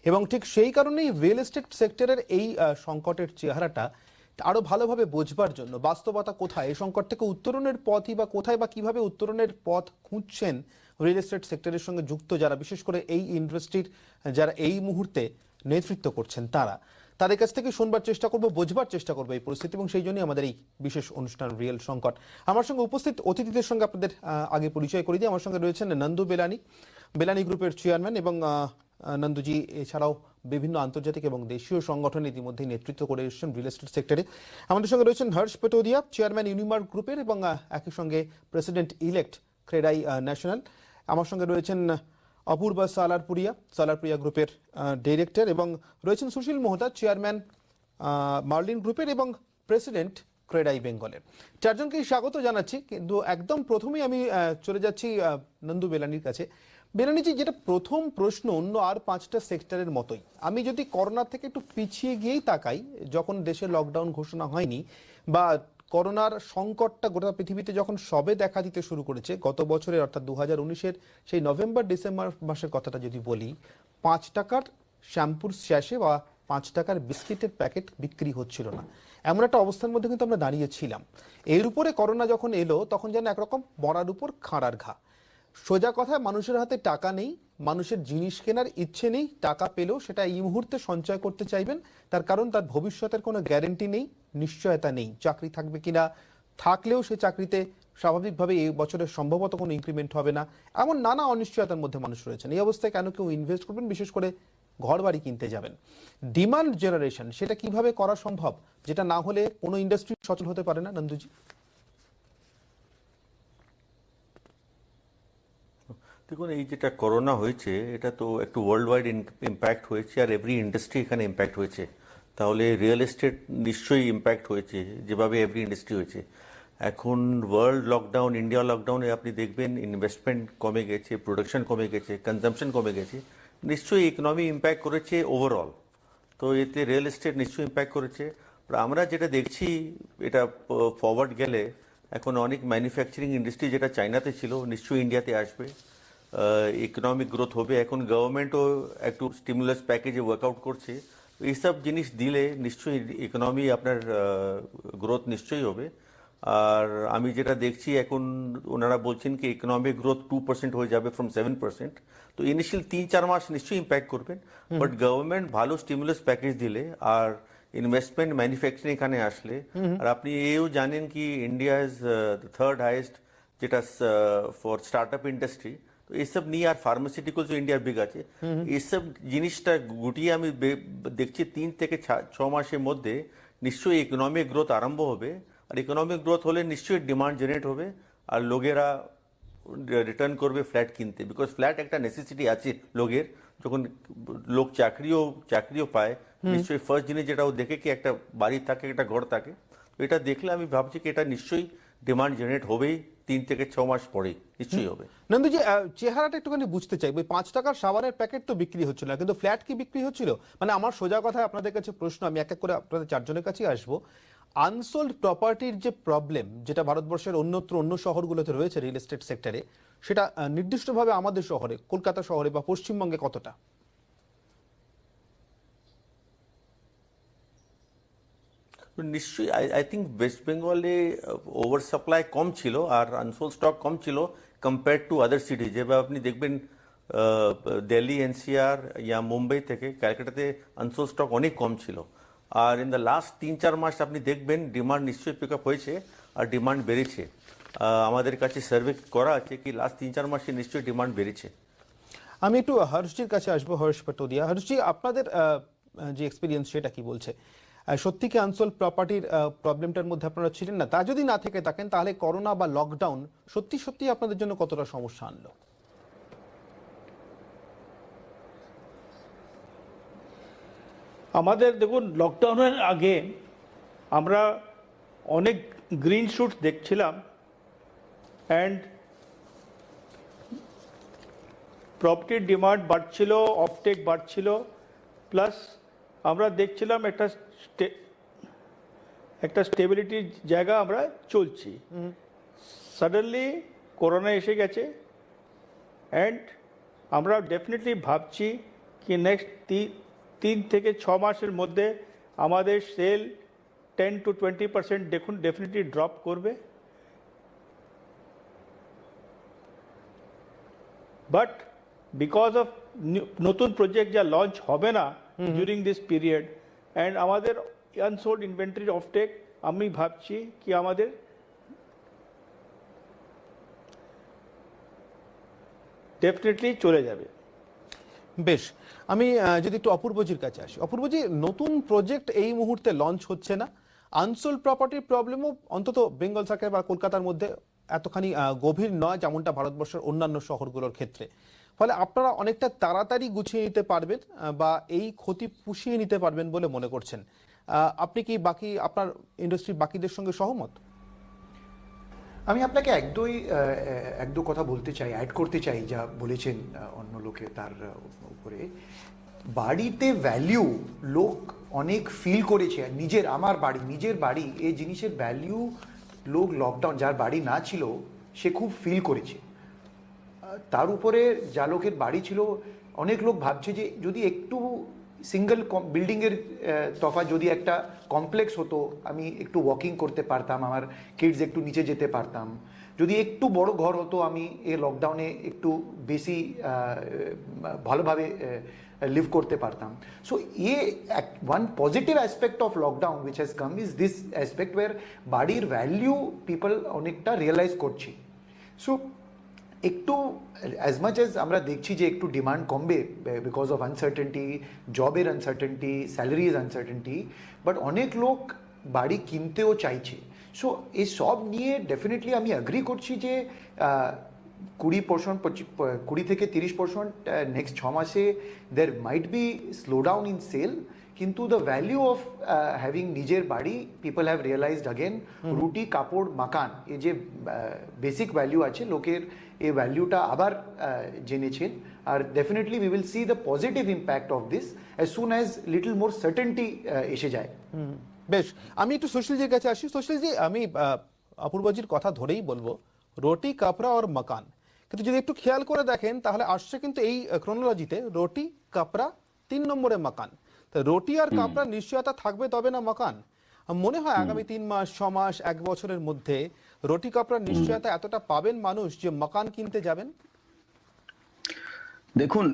এবং ঠিক সেই কারণেই রিয়েল এস্টেট সেক্টরের এই সংকটের চেহারাটা আরো ভালোভাবে বোঝবার জন্য বাস্তবতা কোথায়, এই সংকট থেকে উত্তরণের পথই বা কোথায় বা কিভাবে উত্তরণের পথ খুঁজছেন রিয়েল এস্টেট সেক্টরের সঙ্গে যুক্ত যারা, বিশেষ করে এই ইন্ডাস্ট্রির যারা এই মুহূর্তে নেতৃত্ব করছেন, তাদের কাছ থেকে শুনবার চেষ্টা করব, বোঝবার চেষ্টা করবো এই পরিস্থিতি, এবং সেই জন্যই আমাদের এই বিশেষ অনুষ্ঠান রিয়েল সংকট। আমার সঙ্গে উপস্থিত অতিথিদের সঙ্গে আপনাদের আগে পরিচয় করে দিই। আমার সঙ্গে রয়েছেন নন্দু বেলানি গ্রুপের চেয়ারম্যান, এবং নন্দুজি এছাড়াও বিভিন্ন আন্তর্জাতিক এবং দেশীয় সংগঠনে ইতিমধ্যেই নেতৃত্ব করে এসেছেন রিয়েল এস্টেট সেক্টরে। আমাদের সঙ্গে রয়েছেন হর্ষ পটোদিয়া, চেয়ারম্যান ইউনিমার্ক গ্রুপের এবং একই সঙ্গে প্রেসিডেন্ট ইলেক্ট ক্রেডাই ন্যাশনাল। আমার সঙ্গে রয়েছেন অপূর্বা সালারপুরিয়া গ্রুপের ডিরেক্টর, এবং রয়েছেন সুশীল মোহতা, চেয়ারম্যান মার্লিন গ্রুপের এবং প্রেসিডেন্ট ক্রেডাই বেঙ্গলের। চারজনকেই স্বাগত জানাচ্ছি। কিন্তু একদম প্রথমেই আমি চলে যাচ্ছি নন্দু বেলানির কাছে। বেলানিজি, যেটা প্রথম প্রশ্ন অন্য আর 5টা সেক্টরের মতোই, আমি যদি করোনা থেকে একটু পিছিয়ে গিয়েই তাকাই, যখন দেশে লকডাউন ঘোষণা হয়নি বা করোনার সংকটটা গোটা পৃথিবীতে যখন সবে দেখা দিতে শুরু করেছে গত বছরের, অর্থাৎ 2019-এর সেই নভেম্বর ডিসেম্বর মাসের কথাটা যদি বলি, 5 টাকার শ্যাম্পুর স্যাশে বা 5 টাকার বিস্কিটের প্যাকেট বিক্রি হচ্ছিল না, এমন একটা অবস্থার মধ্যে কিন্তু আমরা দাঁড়িয়েছিলাম। এর উপরে করোনা যখন এলো, তখন যেন একরকম মরার উপর খাঁড়ার ঘা। সোজা কথায়, মানুষের হাতে টাকা নেই, মানুষের জিনিস কেনার ইচ্ছে নেই, টাকা পেলেও সেটা এই মুহূর্তে সঞ্চয় করতে চাইবেন, তার কারণ তার ভবিষ্যতের কোনো গ্যারেন্টি নেই, নিশ্চয়তা নেই, চাকরি থাকবে কিনা, থাকলেও সে চাকরিতে স্বাভাবিকভাবে এই বছরের সম্ভবত কোনো ইনক্রিমেন্ট হবে না, এমন নানা অনিশ্চয়তার মধ্যে মানুষ রয়েছেন। এই অবস্থায় কেন কেউ ইনভেস্ট করবেন, বিশেষ করে ঘর বাড়ি কিনতে যাবেন? ডিমান্ড জেনারেশন সেটা কিভাবে করা সম্ভব, যেটা না হলে কোনো ইন্ডাস্ট্রি সচল হতে পারে না? নন্দুজি, দেখুন, এই যেটা করোনা হয়েছে, এটা তো একটু ওয়ার্ল্ড ওয়াইড ইম্প্যাক্ট হয়েছে, আর এভরি ইন্ডাস্ট্রি এখানে ইম্প্যাক্ট হয়েছে। তাহলে রিয়েল এস্টেট নিশ্চয়ই ইম্প্যাক্ট হয়েছে, যেভাবে এভরি ইন্ডাস্ট্রি হয়েছে। এখন ওয়ার্ল্ড লকডাউন, ইন্ডিয়া লকডাউনে আপনি দেখবেন ইনভেস্টমেন্ট কমে গেছে, প্রোডাকশন কমে গেছে, কনজাম্পশন কমে গেছে, নিশ্চয়ই ইকোনমি ইম্প্যাক্ট করেছে ওভারঅল। তো এতে রিয়েল এস্টেট নিশ্চয়ই ইম্প্যাক্ট করেছে। আমরা যেটা দেখছি, এটা ফরওয়ার্ড গেলে এখন অনেক ম্যানুফ্যাকচারিং ইন্ডাস্ট্রি যেটা চায়নাতে ছিল, নিশ্চয়ই ইন্ডিয়াতে আসবে, ইকোনমিক গ্রোথ হবে। এখন গভর্নমেন্টও একটু স্টিমুলাস প্যাকেজে ওয়ার্কআউট করছে। এইসব জিনিস দিলে নিশ্চয়ই ইকোনমি আপনার গ্রোথ নিশ্চয়ই হবে। আর আমি যেটা দেখছি এখন, ওনারা বলছেন কি ইকোনমিক গ্রোথ 2% হয়ে যাবে ফ্রম 7%। তো ইনিশিয়াল 3-4 মাস নিশ্চয়ই ইম্প্যাক্ট করবেন, বাট গভর্নমেন্ট ভালো স্টিমুলাস প্যাকেজ দিলে আর ইনভেস্টমেন্ট ম্যানুফ্যাকচারিং এখানে আসলে, আর আপনি এও জানেন কি ইন্ডিয়া ইজ থার্ড হাইয়েস্ট যেটা ফর স্টার্ট আপ ইন্ডাস্ট্রি। তো এইসব নিয়ে, আর ফার্মাসিউটিক্যালস ইন্ডিয়ার বিগ আছে, এইসব জিনিসটা গুটিয়ে আমি দেখছি 3 থেকে 6 মাসের মধ্যে নিশ্চয়ই ইকোনমিক গ্রোথ আরম্ভ হবে। আর ইকোনমিক গ্রোথ হলে নিশ্চয়ই ডিমান্ড জেনারেট হবে, আর লোকেরা রিটার্ন করবে ফ্ল্যাট কিনতে, বিকজ ফ্ল্যাট একটা নেসেসিটি আছে লোকের। যখন লোক চাকরিও পায়, নিশ্চয়ই ফার্স্ট জিনিস যেটা ও দেখে কি একটা বাড়ি থাকে, একটা ঘর থাকে। তো এটা দেখলে আমি ভাবছি কি এটা নিশ্চয়ই ডিমান্ড জেনারেট হবেই, 3 থেকে 6 মাস পরে নিশ্চয়ই হবে। নন্দুজি, চেহারাটা একটুখানি বুঝতে চাই। 5 টাকার সাবানের প্যাকেট তো বিক্রি হচ্ছিল না, কিন্তু ফ্ল্যাট কি বিক্রি হচ্ছিল? মানে আমার সোজা কথায় আপনাদের কাছে প্রশ্ন, আমি এক এক করে আপনাদের চারজনের কাছেই আসবো। আনসোল্ড প্রপার্টির যে প্রবলেম, যেটা ভারতবর্ষের অন্যত্র অন্য শহরগুলোতে রয়েছে রিয়েল এস্টেট সেক্টরে, সেটা নির্দিষ্টভাবে আমাদের শহরে, কলকাতা শহরে বা পশ্চিমবঙ্গে কতটা? নিশ্চয়ই আই থিঙ্ক ওয়েস্ট বেঙ্গলে ওভার সাপ্লাই কম ছিল আর আনসোল্ড স্টক কম ছিল কম্পেয়ার টু আদার সিটি। যেভাবে আপনি দেখবেন দিল্লি, এনসিআর ইয়া মুম্বাই থেকে ক্যালকাটাতে আনসোল্ড স্টক অনেক কম ছিল। আর ইন দ্য লাস্ট 3-4 মাস আপনি দেখবেন ডিমান্ড নিশ্চয়ই পিক আপ হয়েছে আর ডিমান্ড বেড়েছে। আমাদের কাছে সার্ভে করা আছে কি লাস্ট 3-4 মাসে নিশ্চয়ই ডিমান্ড বেড়েছে। আমি একটু হর্ষজির কাছে আসবো, হর্ষ পটোদিয়া। হর্ষজি, আপনাদের যে এক্সপিরিয়েন্স সেটা কি বলছে? সত্যি কি আনসোল্ড প্রপার্টির প্রবলেমটার মধ্যে আপনারা ছিলেন না? তা যদি না থেকে থাকেন, তাহলে করোনা বা লকডাউন সত্যি সত্যি আপনাদের জন্য কতটা সমস্যা আনলো? আমাদের দেখুন, লকডাউনের আগে আমরা অনেক গ্রিন শুটস দেখছিলাম, অ্যান্ড প্রপার্টির ডিমান্ড বাড়ছিল, অফটেক বাড়ছিল, প্লাস আমরা দেখছিলাম একটা স্টেবিলিটির জায়গা আমরা চলছি। সাডেনলি করোনা এসে গেছে, অ্যান্ড আমরা ডেফিনেটলি ভাবছি কি নেক্সট 3 থেকে 6 মাসের মধ্যে আমাদের সেল 10 to 20% দেখুন ডেফিনেটলি ড্রপ করবে, বাট বিকজ অফ নতুন প্রজেক্ট যা লঞ্চ হবে না ডিউরিং দিস পিরিয়ড অ্যান্ড আমাদের আনসোল্ড ইনভেন্টরি অফটেক আমি ভাবছি কি আমাদের ডেফিনেটলি চলে যাবে। বেশ, আমি যদি একটু অপূর্বজির কাছে আসি। অপূর্বজি, নতুন প্রজেক্ট এই মুহূর্তে লঞ্চ হচ্ছে না, আনসোল্ড প্রপার্টির প্রবলেমও অন্তত বেঙ্গল সার্কেল বা কলকাতার মধ্যে এতখানি গভীর নয় যেমনটা ভারতবর্ষের অন্যান্য শহরগুলোর ক্ষেত্রে। ফলে আপনারা অনেকটা তাড়াতাড়ি গুছিয়ে নিতে পারবেন বা এই ক্ষতি পুষিয়ে নিতে পারবেন বলে মনে করছেন। আপনি কি আপনার ইন্ডাস্ট্রির বাকিদের সঙ্গে সহমত? আমি আপনাকে এক দু কথা বলতে চাই, অ্যাড করতে চাই যা বলেছেন অন্য লোকে তার উপরে। বাড়িতে ভ্যালিউ লোক অনেক ফিল করেছে, নিজের বাড়ি এই জিনিসের ভ্যালিউ লোক লকডাউন, যার বাড়ি না ছিল সে খুব ফিল করেছে। তার উপরে যা লোকের বাড়ি ছিল, অনেক লোক ভাবছে যে যদি একটু সিঙ্গেল বিল্ডিংয়ের তফা যদি একটা কমপ্লেক্স হতো, আমি একটু ওয়াকিং করতে পারতাম, আমার কিডস একটু নিচে যেতে পারতাম, যদি একটু বড় ঘর হতো, আমি এই লকডাউনে একটু বেশি ভালোভাবে লিভ করতে পারতাম। So one positive aspect of lockdown which has come is this aspect where বাড়ির ভ্যালিউ পিপল অনেকটা রিয়েলাইজ করছে। সো একটু অ্যাজ মাচ অ্যাজ আমরা দেখছি যে একটু ডিমান্ড কমবে বিকজ অফ আনসার্টেনটি, জবের আনসার্টেনটি, স্যালারিজ আনসার্টেনটি, বাট অনেক লোক বাড়ি কিনতেও চাইছে। সো এই সব নিয়ে ডেফিনেটলি আমি অ্যাগ্রি করছি যে 20 থেকে 30% নেক্সট 6 মাসে there might be slow down in sale, কিন্তু দ্য ভ্যালিউ অফ হ্যাভিং নিজের বাড়ি পিপল হ্যাভ রিয়েলাইজড অ্যাগেন। রুটি, কাপড়, মাকান, এই যে বেসিক ভ্যালিউ আছে লোকের, এই ভ্যালিউটা আবার জেনেছেন। আর definitely we will see the positive impact of this as soon as little more certainty এসে যায়। বেশ, আমি একটু সুশীলজির কাছে আসি। সুশীলজি, আমি অপূর্বজির কথা ধরেই বলবো, রুটি, কাপড়া আর মাকান, কিন্তু যদি একটু খেয়াল করে দেখেন তাহলে আসছে কিন্তু এই ক্রোনোলজিতে রুটি, কাপড়া, 3 নম্বরে মাকান। তো রুটি আর কাপড়ার নিশ্চয়তা থাকবে, তবে না মাকান। মনে হয় আগামী 3 মাস, 6 মাস, 1 বছরের মধ্যে রুটি কাপড়ার নিশ্চয়তা এতটা পাবেন মানুষ যে মাকান কিনতে যাবেন? দেখুন,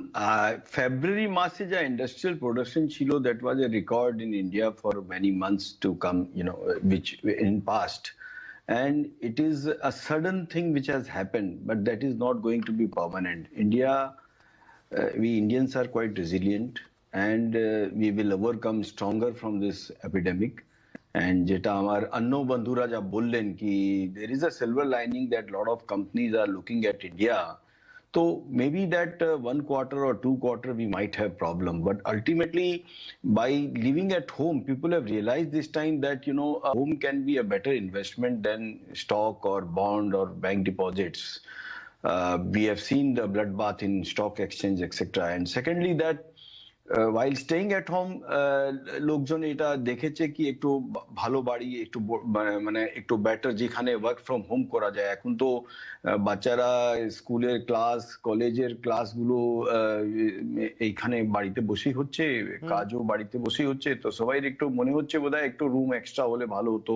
ফেব্রুয়ারি মাসে যা ইন্ডাস্ট্রিয়াল প্রোডাকশন ছিল, that was a record in India for many months to come, which in past, and it is a sudden thing which has happened, but that is not going to be permanent. We Indians are quite resilient, and we will overcome stronger from this epidemic. And যেটা আমার অন্য বন্ধুরা যা বললেন কি there is a silver lining that lot of companies are looking at India. So maybe that 1 quarter or 2 quarter we might have problem, but ultimately by living at home, people have realized this time that a home can be a better investment than stock or bond or bank deposits. We have seen the bloodbath in stock exchange, etc. And secondly, that while staying at home, লোকজন এটা দেখেছে কি একটু ভালো বাড়ি, একটু মানে একটু বেটার যেখানে ওয়ার্ক ফ্রম হোম করা যায়। এখন তো বাচ্চারা স্কুলের ক্লাস, কলেজের ক্লাসগুলো এইখানে বাড়িতে বসেই হচ্ছে, কাজও বাড়িতে বসেই হচ্ছে। তো সবাই একটু মনে হচ্ছে বোধহয় একটু রুম এক্সট্রা হলে ভালো হতো,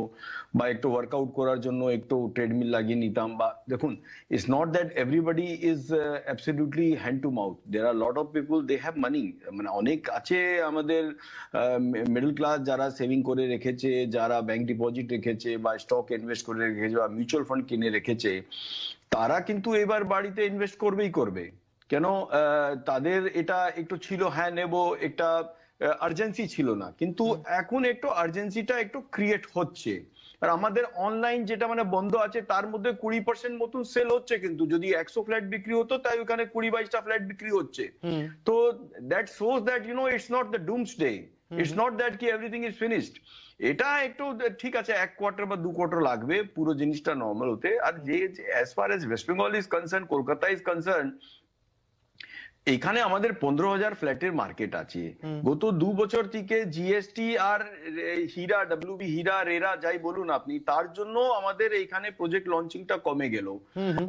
বা একটু ওয়ার্কআউট করার জন্য একটু ট্রেডমিল লাগিয়ে নিতাম। বা দেখুন, it's not that everybody is absolutely hand to mouth. There are lot of people, they have money. মানে অনেক আছে আমাদের মিডল ক্লাস যারা সেভিং করে রেখেছে, যারা ব্যাংক ডিপোজিট রেখেছে, বা স্টক ইনভেস্ট করে রেখেছে, বা মিউচুয়াল ফান্ড কিনে রেখেছে, তারা কিন্তু এবার বাড়িতে ইনভেস্ট করবেই করবে। কেন? তাদের এটা একটু ছিল, হ্যাঁ নেব, একটা আর্জেন্সি ছিল না, কিন্তু এখন একটু আর্জেন্সিটা একটু ক্রিয়েট হচ্ছে। আর আমাদের অনলাইন যেটা মানে বন্ধ আছে, তার মধ্যে 20% মতন সেল হচ্ছে, কিন্তু যদি 100 ফ্ল্যাট বিক্রি হতো, তাই ওখানে 20-22টা ফ্ল্যাট বিক্রি হচ্ছে। তো that shows that it's not the Doomsday, it's not that কি এভরিথিং ইজ ফিনিশড। এটা একটু ঠিক আছে, 1 কোয়ার্টার বা 2 কোয়ার্টার লাগবে পুরো জিনিসটা নর্মাল হতে। আর যে as far age West Bengal is concern, Kolkata is concern, এখানে আমাদের 15,000 ফ্ল্যাটের মার্কেট আছে। গত 2 বছর থেকে জিএসটি আর হীরা, ডব্লিউবি হীরা, রেরা যাই বলুন আপনি, তার জন্য আমাদের এখানে প্রজেক্ট লঞ্চিংটা কমে গেল।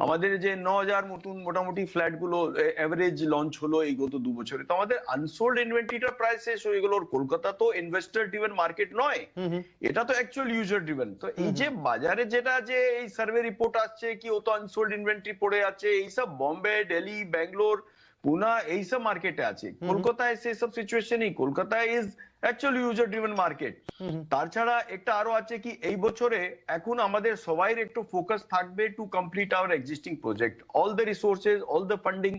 আমাদের যে 9,000 মতন মোটামুটি ফ্ল্যাট গুলো এভারেজ লঞ্চ হলো এই গত 2 বছরে, তো আমাদের আনসোল্ড ইনভেন্টরিটা প্রায় শেষ হয়ে গেল। কলকাতা তো ইনভেস্টর ড্রিভেন মার্কেট নয়, এটা তো অ্যাকচুয়াল ইউজার ড্রিভেন। তো এই যে বাজারে যেটা যে এই সার্ভে রিপোর্ট আসছে কি ও তো আনসোল্ড ইনভেন্টরি পড়ে আছে, এইসব বোম্বে, দিল্লি, ব্যাঙ্গালোর, পুনা এইসব মার্কেটে আছে। কলকাতায় সেসব সিচুয়েশন নেই। Kolkata is actually user driven market. তাছাড়া একটা আরো আছে কি এই বছরে এখন আমাদের সবাই একটু ফোকাস থাকবে to complete our existing project. All the resources, all the funding,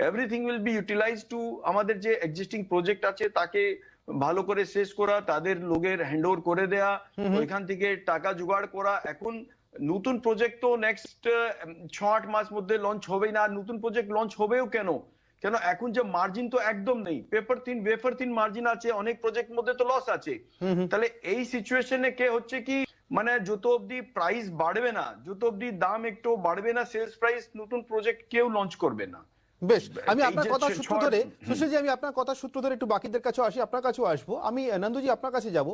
everything will be utilise to আমাদের যে এক্সিস্টিং প্রজেক্ট আছে তাকে ভালো করে শেষ করা, তাদের লোকের হ্যান্ড ওভার করে দেয়া, ওইখান থেকে টাকা জোগাড় করা। এখন নতুন প্রজেক্ট তো নেক্সট 6-8 মাস মধ্যে লঞ্চ হবেই না। নতুন প্রজেক্ট লঞ্চ হবেও কেন এখন যে মার্জিন তো একদম নেই। ওয়েফার 3 মার্জিন আছে, অনেক প্রজেক্ট মধ্যে তো লস আছে। তাহলে এই সিচুয়েশনে কে হচ্ছে কি মানে যত অবধি প্রাইস বাড়বে না, যত অবধি দাম একটু বাড়বে না, সেলস প্রাইস নতুন প্রজেক্ট কেউ লঞ্চ করবে না। বেশ, আমি এই আপনার যে কথা সূত্র ধরে সুশীলজি, আমি আপনার কথা সূত্র ধরে একটু বাকিদের কাছেও আসি, আপনার কাছেও আসবো। আমি নন্দুজি আপনার কাছে যাব।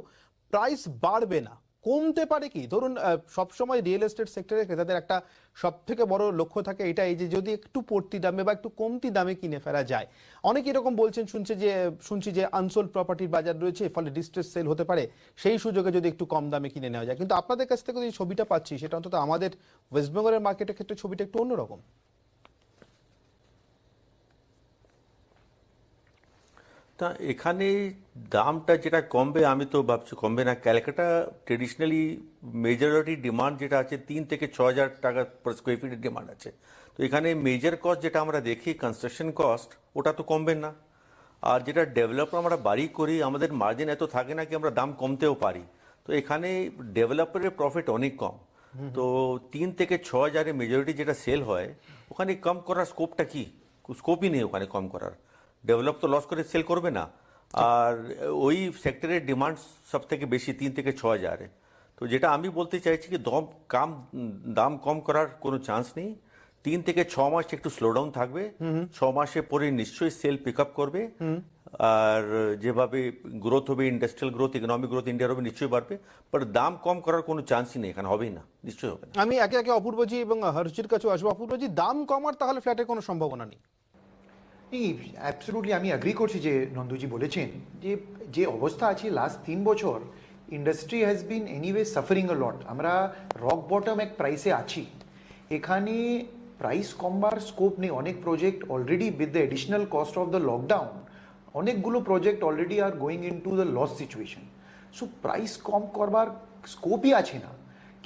প্রাইস বাড়বে না, কমতে পারে কি? ধরুন সবসময় রিয়েল এস্টেট সেক্টরে ক্রেতাদের একটা সব থেকে বড় লক্ষ্য থাকে এটা, এই যে যদি একটু পড়তি দামে বা একটু কমতি দামে কিনে ফেলা যায়। অনেকে এরকম বলছেন, শুনছি যে আনসোল্ড প্রপার্টির বাজার রয়েছে, ফলে ডিস্ট্রেস সেল হতে পারে, সেই সুযোগে যদি একটু কম দামে কিনে নেওয়া যায়। কিন্তু আপনাদের কাছ থেকে যে ছবিটা পাচ্ছি সেটা অন্তত আমাদের ওয়েস্ট বেঙ্গলের মার্কেটের ক্ষেত্রে ছবিটা একটু অন্যরকম। তা এখানে দামটা যেটা কমবে, আমি তো ভাবছি কমবে না। ক্যালকাটা ট্রেডিশনালি মেজরিটি ডিমান্ড যেটা আছে 3 থেকে 6,000 টাকা পার স্কোয়ার ফিটের ডিমান্ড আছে। তো এখানে মেজর কস্ট যেটা আমরা দেখি কনস্ট্রাকশন কস্ট, ওটা তো কমবে না। আর যেটা ডেভেলপার আমরা বাড়ি করি, আমাদের মার্জিন এত থাকে না কি আমরা দাম কমতেও পারি। তো এখানে ডেভেলপারের প্রফিট অনেক কম। তো 3 থেকে 6,000 মেজরিটি যেটা সেল হয়, ওখানে কম করার স্কোপটা কি? স্কোপই নেই ওখানে কম করার। ডেভেলপ তো লস করে সেল করবে না। আর ওই সেক্টরের ডিমান্ড সব থেকে বেশি 3 থেকে 6,000। তো যেটা আমি বলতে চাইছি কি দাম কম করার কোনো চান্স নেই। 3 থেকে 6 মাস একটু স্লোডাউন থাকবে, 6 মাসের পরে নিশ্চয়ই সেল পিক আপ করবে। আর যেভাবে গ্রোথ হবে, ইন্ডাস্ট্রিয়াল গ্রোথ, ইকোনমিক গ্রোথ ইন্ডিয়ার হবে, নিশ্চয়ই বাড়বে। বাট দাম কম করার কোনো চান্সই নেই, এখানে হবেই না, নিশ্চয়ই হবে না। আমি একে একে অপূর্বজি এবং হর্ষির কাছেও আসবো। অপূর্বজি, দাম কমার তাহলে ফ্ল্যাটের কোনো সম্ভাবনা নেই? অ্যাবসলিউটলি আমি অ্যাগ্রি করছি যে নন্দুজি বলেছেন যে যে অবস্থা আছে লাস্ট 3 বছর, industry has been anyway suffering a lot. আমরা রক বটম এক প্রাইসে আছি। এখানে প্রাইস কমবার স্কোপ নেই। অনেক project already with the additional cost of the lockdown, অনেকগুলো project already are going into the loss situation. So price কম করবার স্কোপই আছে না।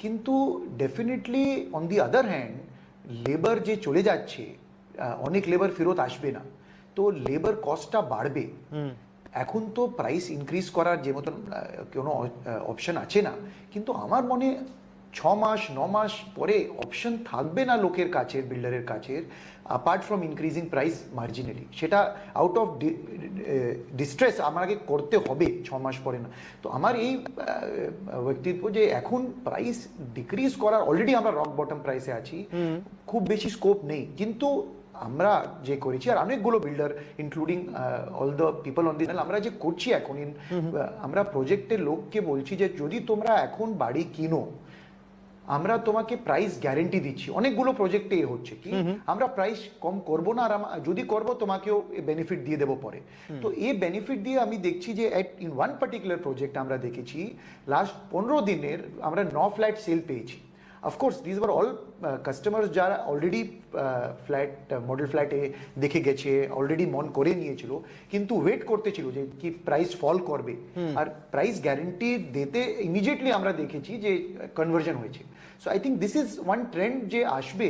কিন্তু definitely on the other hand labour যে চলে যাচ্ছে, অনেক লেবার ফেরত আসবে না, তো লেবার কস্টটা বাড়বে। এখন তো প্রাইস ইনক্রিজ করার যে মতন কোনো অপশন আছে না। কিন্তু আমার মনে 6 মাস 9 মাস পরে অপশন থাকবে না লোকের কাছে, বিল্ডারের কাছে, apart from increasing price marginally. সেটা আউট অফ ডিস্ট্রেস আমাকে করতে হবে 6 মাস পরে না। তো আমার এই ব্যক্তিত্ব যে এখন প্রাইস ডিক্রিজ করার, অলরেডি আমরা রক বটম প্রাইসে আছি, খুব বেশি স্কোপ নেই। কিন্তু আমরা যে করেছি, আর অনেকগুলো builder including all the people on the, আমরা যে করছি এখন, আমরা প্রজেক্টের লোককে বলছি যে যদি তোমরা এখন বাড়ি কিনো, আমরা তোমাকে প্রাইস গ্যারেন্টি দিচ্ছি। অনেকগুলো প্রজেক্টে হচ্ছে কি আমরা প্রাইস কম করব না, আর যদি করব তোমাকেও বেনিফিট দিয়ে দেবো পরে। তো এই বেনিফিট দিয়ে আমি দেখছি যে ইন ওয়ান পার্টিকুলার প্রজেক্ট আমরা দেখেছি লাস্ট 15 দিনের আমরা 9 ফ্ল্যাট সেল পেয়েছি। Of course this were all customers যারা অলরেডি ফ্ল্যাট মডেল ফ্ল্যাটে দেখে গেছে, অলরেডি মন করে নিয়েছিল, কিন্তু ওয়েট করতেছিল যে কি প্রাইস ফল করবে। আর প্রাইস গ্যারেন্টি দিতে ইমিডিয়েটলি আমরা দেখেছি যে কনভার্জন হয়েছে। So I think this is one trend যে আসবে,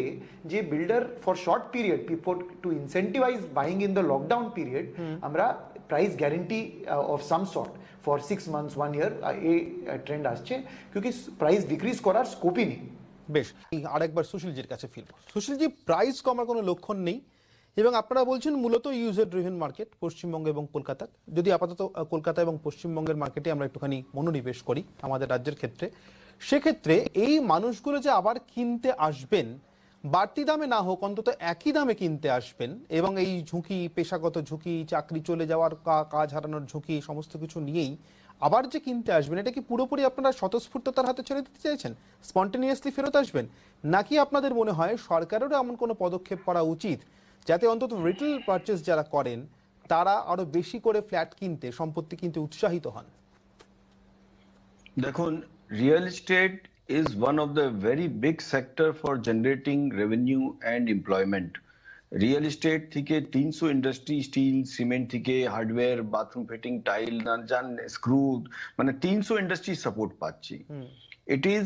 যে builder for short period people to incentivise buying in the lockdown period, আমরা price guarantee of some sort for 6 months 1 year এই ট্রেন্ড আসছে, क्योंकि প্রাইস ডিক্রিজ করার স্কোপই নেই। বেশ, আরেকবার সুশীলজির কাছে ফিরব। সুশীলজি, প্রাইস কমার কোনো লক্ষণ নেই এবং আপনারা বলছেন মূলত ইউজার ড্রিভেন মার্কেট পশ্চিমবঙ্গ এবং কলকাতা। যদি আপাতত কলকাতা এবং পশ্চিমবঙ্গের মার্কেটে আমরা একটুখানি মনোনিবেশ করি আমাদের রাজ্যের ক্ষেত্রে, সেক্ষেত্রে এই মানুষগুলো যে আবার কিনতে আসবেন বাড়তি দামে না হোক অন্তত একই দামে কিনতে আসবেন এবং এই ঝুঁকি, পেশাগত ঝুঁকি, চাকরি চলে যাওয়ার কাজ হারানোর ঝুঁকি, সমস্ত কিছু নিয়েই আবার যে কিনতে আসবেন, এটা কি পুরোপুরি আপনারা স্বতঃস্ফূর্ততার হাতে ছেড়ে দিতে চাইছেন, স্পন্টেনিয়াসলি ফেরত আসবেন, নাকি আপনাদের মনে হয় সরকারেরও এমন কোনো পদক্ষেপ করা উচিত যাতে অন্তত রিটেল পারচেস যারা করেন তারা আরো বেশি করে ফ্ল্যাট কিনতে, সম্পত্তি কিনতে উৎসাহিত হন? দেখুন, real estate is one of the very big sector for generating revenue and employment. Real estate থেকে 300 ইন্ডাস্ট্রি, স্টিল, সিমেন্ট থেকে hardware, bathroom fitting, tile, screw, মানে 300 ইন্ডাস্ট্রি সাপোর্ট পাচ্ছি। It is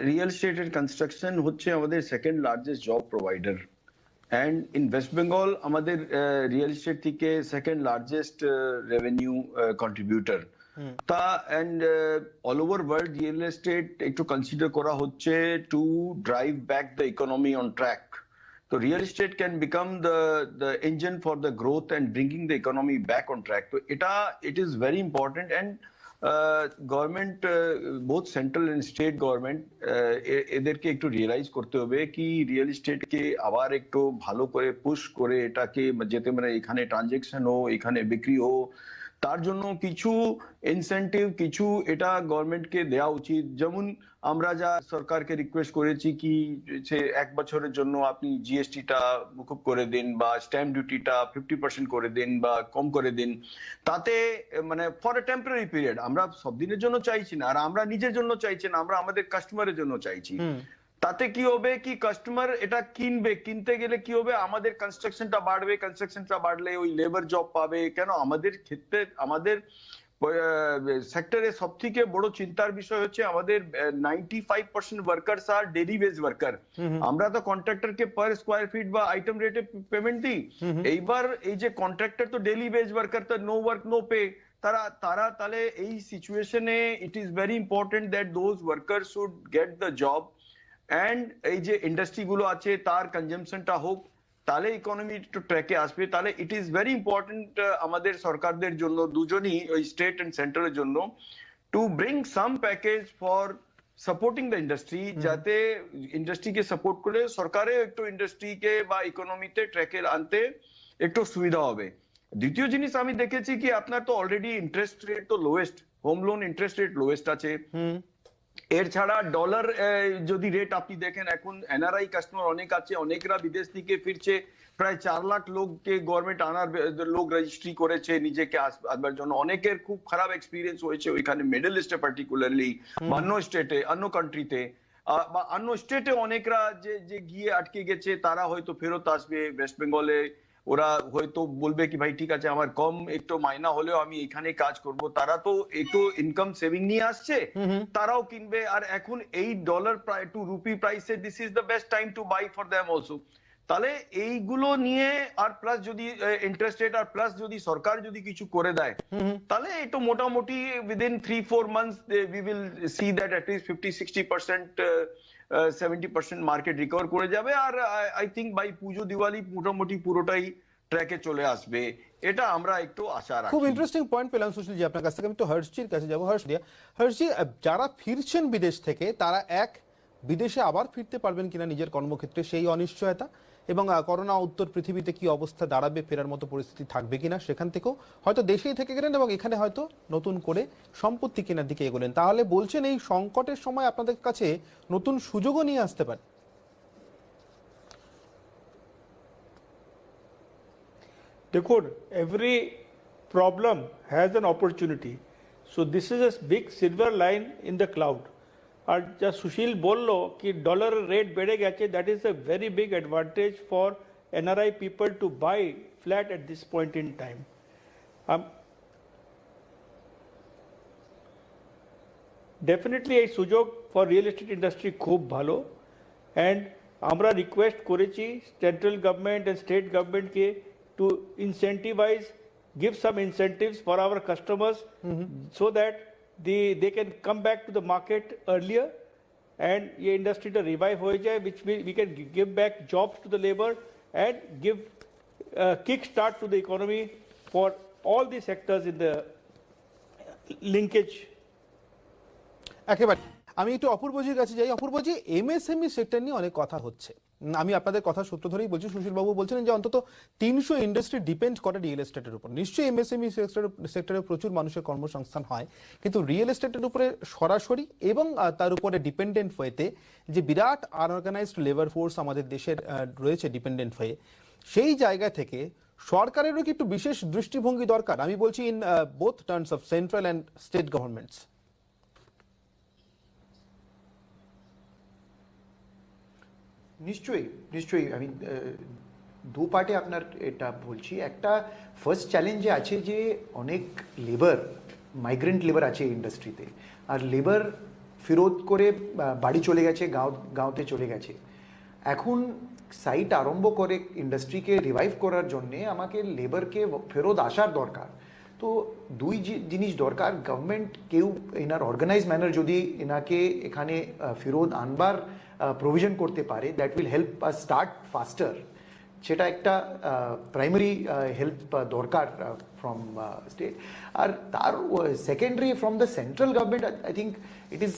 real estate and construction হচ্ছে আমাদের second largest job provider, and in West Bengal আমাদের real estate থেকে second largest revenue contributor. তা and all over world real estate একটু consider করা হচ্ছে to drive back the economy on track. তো real estate can become the engine for the growth and bringing the economy back on track. তো it is very important, and government, both central and state government, এদেরকে একটু realise করতে হবে কি real এস্টেটকে আবার একটু ভালো করে পুশ করে এটাকে যেতে, মানে এখানে ট্রানজেকশন হো, এখানে বিক্রি হো, তার জন্য কিছু ইনসেন্টিভ, কিছু এটা গভর্নমেন্টকে দেওয়া উচিত। যেমন আমরা যা সরকারকে রিকোয়েস্ট করেছি কি যে 1 বছরের জন্য আপনি জিএসটিটা মুকুব করে দিন, বা স্ট্যাম্প ডিউটিটা 50% করে দিন বা কম করে দিন, তাতে মানে ফর এ টেম্পোরারি পিরিয়ড। আমরা সব দিনের জন্য চাইছি না, আর আমরা নিজের জন্য চাইছি না, আমরা আমাদের কাস্টমারের জন্য চাইছি। তাতে কি হবে কি কাস্টমার এটা কিনবে, কিনতে গেলে কি হবে আমাদের কনস্ট্রাকশনটা বাড়বে, কনস্ট্রাকশনটা বাড়লে ওই লেবার জব পাবে। কেন আমাদের ক্ষেত্রে, আমাদের সেক্টরে সব থেকে বড় চিন্তার বিষয় হচ্ছে আমাদের 95% ওয়ার্কার্স আর ডেইলি বেজ ওয়ার্কার। আমরা তো কন্ট্রাক্টরকে পার স্কোয়ার ফিট বা আইটেম রেটে পেমেন্ট দিই। এইবার এই যে কন্ট্রাক্টর তো ডেইলি বেজ ওয়ার্কার, তো নো ওয়ার্ক নো পে। তারা তাহলে এই সিচুয়েশনে ইট is very important that those worker should get the job, and এই যে ইন্ডাস্ট্রি গুলো আছে তার কনজাম্পশনটা হোক, তাহলে ইকোনমি একটু ট্র্যাকে আসবে। তাহলে ইট ইজ ভেরি ইম্পর্টেন্ট আমাদের সরকারদের জন্য, দুজনই, ওই স্টেট এন্ড সেন্টারের জন্য, to bring some package for supporting the industry, যাতে ইন্ডাস্ট্রিকে সাপোর্ট করে সরকারে একটু ইন্ডাস্ট্রিকে বা ইকোনমিতে ট্র্যাকে আনতে একটু সুবিধা হবে। দ্বিতীয় জিনিস আমি দেখেছি কি আপনার তো অলরেডি ইন্টারেস্ট রেট তো lowest, home loan interest rate lowest আছে। এর ছাড়া ডলার যদি রেট আপনি দেখেন, এখন এনআরআই কাস্টমার অনেক আছে, অনেকরা বিদেশ থেকে ফিরছে, প্রায় 4 লাখ লোককে গভর্নমেন্ট আনার লোক রেজিস্ট্রি করেছে নিজেকে আসবার জন্য। অনেকের খুব খারাপ এক্সপিরিয়েন্স হয়েছে ওইখানে, মিডল ইস্টে পার্টিকুলারলি, অন্য স্টেটে, অন্য কান্ট্রিতে, বা অন্য স্টেটে অনেকরা যে গিয়ে আটকে গেছে, তারা হয়তো ফেরত আসবে ওয়েস্ট বেঙ্গলে। ওরা হয়তো বলবে কি ভাই ঠিক আছে আমার কম একটু মাইনা হলেও আমি এখানে কাজ করব। তারা তো একটু ইনকাম সেভিং নিয়ে আসছে, তারাও কিনবে। আর এখন এই ডলার টু রুপি প্রাইসে this is the best time to buy for them also. তাহলে এইগুলো নিয়ে, আর প্লাস যদি ইন্টারেস্ট রেট, আর প্লাস যদি সরকার যদি কিছু করে দেয়, তাহলে একটু মোটামুটি within 3-4 months we will see that at least 50-60%, 70% market recover করে যাবে। আর আই থিঙ্ক বাই পুজো দিওয়ালি মোটামুটি পুরোটাই ট্র্যাকে চলে আসবে, এটা আমরা একটু আশা রাখি। খুব ইন্টারেস্টিং পয়েন্ট পেলাম সুশীল জি আপনার কাছ থেকে। আমি তো হর্ষজির কাছে যাবো। হর্ষজি, যারা ফিরছেন বিদেশ থেকে, তারা বিদেশে আবার ফিরতে পারবেন কিনা নিজের কর্মক্ষেত্রে, সেই অনিশ্চয়তা, এবং করোনা উত্তর পৃথিবীতে কি অবস্থা দাঁড়াবে, ফেরার মতো পরিস্থিতি থাকবে কিনা, সেখান থেকেও হয়তো দেশেই থেকে গেলেন এবং এখানে হয়তো নতুন করে সম্পত্তি কেনার দিকে এগোলেন। তাহলে বলছেন এই সংকটের সময় আপনাদের কাছে নতুন সুযোগও নিয়ে আসতে পারে? দেখুন, every problem has an opportunity. So this is a big silver line in the cloud. আর যা সুশীল বললো কি ডলার রেট বেড়ে গেছে, that is a very big advantage for NRI people to buy flat at this point in time. Definitely এই সুযোগ for real estate industry খুব ভালো, and আমরা রিকোয়েস্ট করেছি সেন্ট্রাল গভর্নমেন্ট অ্যান্ড স্টেট গভর্নমেন্টকে to incentivise, give some incentives for our customers so that they can come back to the market earlier, and ये industry to revive हो जाए, which we can give back jobs to the labor and give kick start to the economy for all the sectors in the linkage. একেবারে। আমি একটু অপূর্বজির কাছে যাই। অপূর্বজি, MSME sector নিয়ে অনেক কথা হচ্ছে, আমি আপনাদের কথা সূত্র ধরেই বলছি, সুশীল বাবু বলছিলেন যে অন্তত 300 ইন্ডাস্ট্রি ডিপেন্ড করে রিয়েল এস্টেটের উপর। নিশ্চয়ই এমএসএমই সেক্টরে প্রচুর মানুষের কর্মসংস্থান হয়, কিন্তু রিয়েল এস্টেটের উপরে সরাসরি এবং তার উপরে ডিপেন্ডেন্ট হয়েতে যে বিরাট আনঅর্গানাইজড লেবার ফোর্স আমাদের দেশের রয়েছে ডিপেন্ডেন্ট হয়ে, সেই জায়গা থেকে সরকারেরও কি একটু বিশেষ দৃষ্টিভঙ্গি দরকার? আমি বলছি in both terms of central and state governments. নিশ্চয়ই নিশ্চয়ই, আমি দু পার্টে আপনার এটা বলছি। একটা ফার্স্ট চ্যালেঞ্জে আছে যে অনেক লেবার, মাইগ্রেন্ট লেবার আছে ইন্ডাস্ট্রিতে, আর লেবার ফেরত করে বাড়ি চলে গেছে, গাঁওতে চলে গেছে। এখন সাইট আরম্ভ করে ইন্ডাস্ট্রিকে রিভাইভ করার জন্যে আমাকে লেবারকে ফেরত আসার দরকার। তো দুই জিনিস দরকার। গভর্নমেন্ট কেউ এনার অর্গানাইজ ম্যানার যদি এনাকে এখানে ফেরত আনবার প্রভিশন করতে পারে, that will help us start faster. সেটা একটা প্রাইমারি হেল্প দরকার ফ্রম স্টেট। আর তার secondary from the central government, I think it is